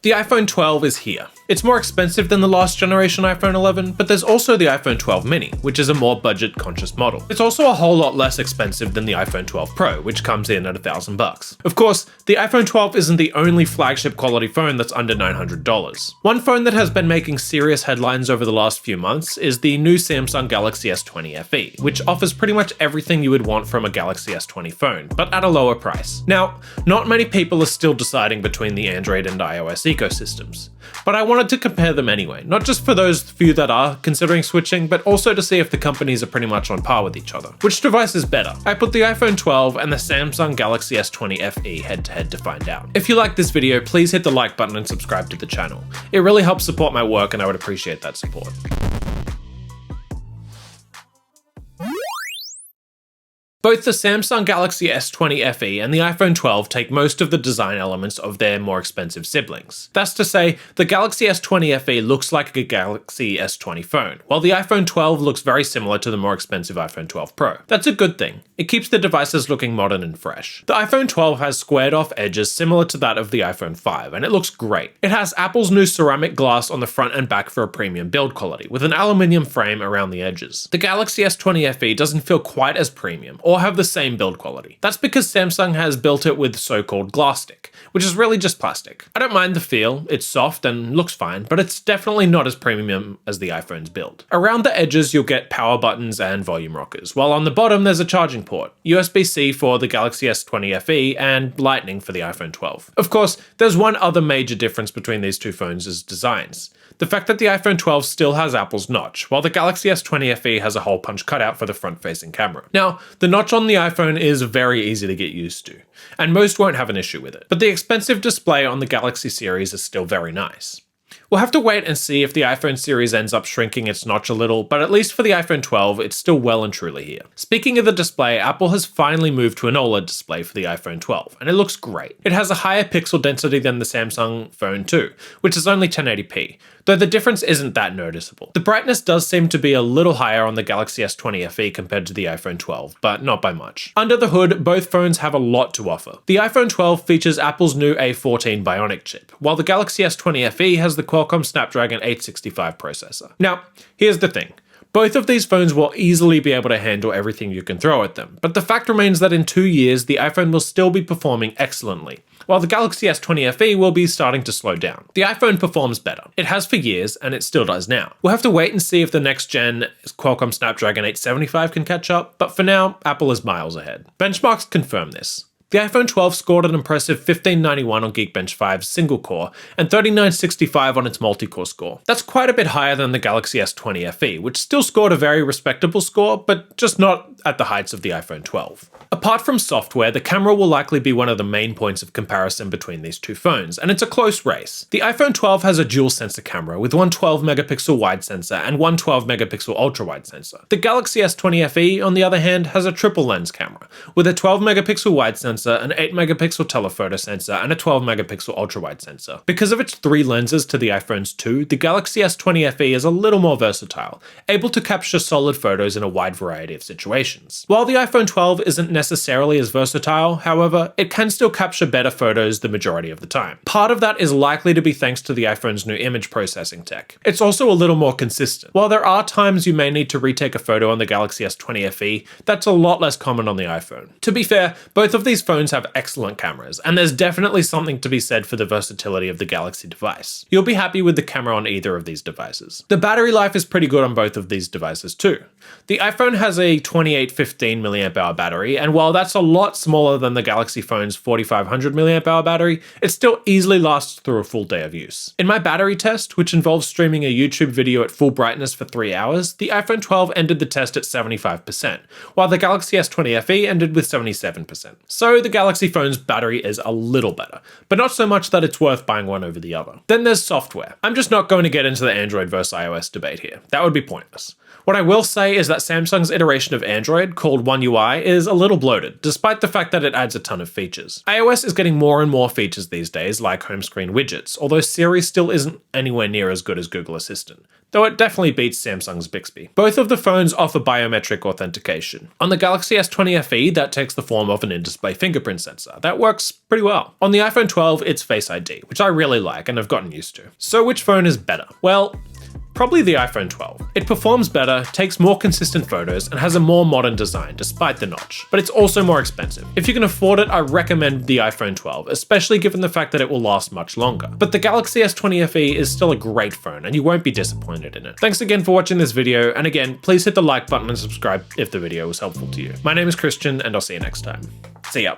The iPhone 12 is here. It's more expensive than the last generation iPhone 11, but there's also the iPhone 12 mini, which is a more budget-conscious model. It's also a whole lot less expensive than the iPhone 12 Pro, which comes in at $1,000. Of course, the iPhone 12 isn't the only flagship quality phone that's under $900. One phone that has been making serious headlines over the last few months is the new Samsung Galaxy S20 FE, which offers pretty much everything you would want from a Galaxy S20 phone, but at a lower price. Now, not many people are still deciding between the Android and iOS ecosystems, but I wanted to compare them anyway, not just for those few that are considering switching, but also to see if the companies are pretty much on par with each other. Which device is better? I put the iPhone 12 and the Samsung Galaxy S20 FE head to head to find out. If you like this video, please hit the like button and subscribe to the channel. It really helps support my work and I would appreciate that support. Both the Samsung Galaxy S20 FE and the iPhone 12 take most of the design elements of their more expensive siblings. That's to say, the Galaxy S20 FE looks like a Galaxy S20 phone, while the iPhone 12 looks very similar to the more expensive iPhone 12 Pro. That's a good thing. It keeps the devices looking modern and fresh. The iPhone 12 has squared off edges similar to that of the iPhone 5, and it looks great. It has Apple's new ceramic glass on the front and back for a premium build quality, with an aluminium frame around the edges. The Galaxy S20 FE doesn't feel quite as premium, or have the same build quality. That's because Samsung has built it with so-called glass stick, which is really just plastic. I don't mind the feel, it's soft and looks fine, but it's definitely not as premium as the iPhone's build. Around the edges you'll get power buttons and volume rockers, while on the bottom there's a charging port, USB-C for the Galaxy S20 FE and Lightning for the iPhone 12. Of course, there's one other major difference between these two phones is designs. The fact that the iPhone 12 still has Apple's notch, while the Galaxy S20 FE has a hole punch cutout for the front-facing camera. Now, the notch on the iPhone is very easy to get used to, and most won't have an issue with it. But the expensive display on the Galaxy series is still very nice. We'll have to wait and see if the iPhone series ends up shrinking its notch a little, but at least for the iPhone 12, it's still well and truly here. Speaking of the display, Apple has finally moved to an OLED display for the iPhone 12, and it looks great. It has a higher pixel density than the Samsung Phone 2, which is only 1080p, though the difference isn't that noticeable. The brightness does seem to be a little higher on the Galaxy S20 FE compared to the iPhone 12, but not by much. Under the hood, both phones have a lot to offer. The iPhone 12 features Apple's new A14 Bionic chip, while the Galaxy S20 FE has the Qualcomm Snapdragon 865 processor. Now, here's the thing. Both of these phones will easily be able to handle everything you can throw at them, but the fact remains that in 2 years, the iPhone will still be performing excellently, while the Galaxy S20 FE will be starting to slow down. The iPhone performs better. It has for years, and it still does now. We'll have to wait and see if the next gen Qualcomm Snapdragon 875 can catch up, but for now, Apple is miles ahead. Benchmarks confirm this. The iPhone 12 scored an impressive 1591 on Geekbench 5's single core and 3965 on its multi-core score. That's quite a bit higher than the Galaxy S20 FE, which still scored a very respectable score, but just not at the heights of the iPhone 12. Apart from software, the camera will likely be one of the main points of comparison between these two phones, and it's a close race. The iPhone 12 has a dual sensor camera with one 12-megapixel wide sensor and one 12-megapixel ultra-wide sensor. The Galaxy S20 FE, on the other hand, has a triple lens camera with a 12-megapixel wide sensor, an 8-megapixel telephoto sensor, and a 12-megapixel ultra-wide sensor. Because of its 3 lenses to the iPhone's 2, the Galaxy S20 FE is a little more versatile, able to capture solid photos in a wide variety of situations. While the iPhone 12 isn't necessarily as versatile, however, it can still capture better photos the majority of the time. Part of that is likely to be thanks to the iPhone's new image processing tech. It's also a little more consistent. While there are times you may need to retake a photo on the Galaxy S20 FE, that's a lot less common on the iPhone. To be fair, both of these phones have excellent cameras, and there's definitely something to be said for the versatility of the Galaxy device. You'll be happy with the camera on either of these devices. The battery life is pretty good on both of these devices too. The iPhone has a 2815 mAh battery, and while that's a lot smaller than the Galaxy phone's 4500 mAh battery, it still easily lasts through a full day of use. In my battery test, which involves streaming a YouTube video at full brightness for 3 hours, the iPhone 12 ended the test at 75%, while the Galaxy S20 FE ended with 77%. So the Galaxy phone's battery is a little better, but not so much that it's worth buying one over the other. Then there's software. I'm just not going to get into the Android versus iOS debate here. That would be pointless. What I will say is that Samsung's iteration of Android, called One UI, is a little bloated, despite the fact that it adds a ton of features. iOS is getting more and more features these days, like home screen widgets, although Siri still isn't anywhere near as good as Google Assistant, though it definitely beats Samsung's Bixby. Both of the phones offer biometric authentication. On the Galaxy S20 FE, that takes the form of an in-display fingerprint sensor. That works pretty well. On the iPhone 12, it's Face ID, which I really like and have gotten used to. So which phone is better? Well, probably the iPhone 12. It performs better, takes more consistent photos, and has a more modern design despite the notch. But it's also more expensive. If you can afford it, I recommend the iPhone 12, especially given the fact that it will last much longer. But the Galaxy S20 FE is still a great phone, and you won't be disappointed in it. Thanks again for watching this video, and again, please hit the like button and subscribe if the video was helpful to you. My name is Christian, and I'll see you next time. See ya.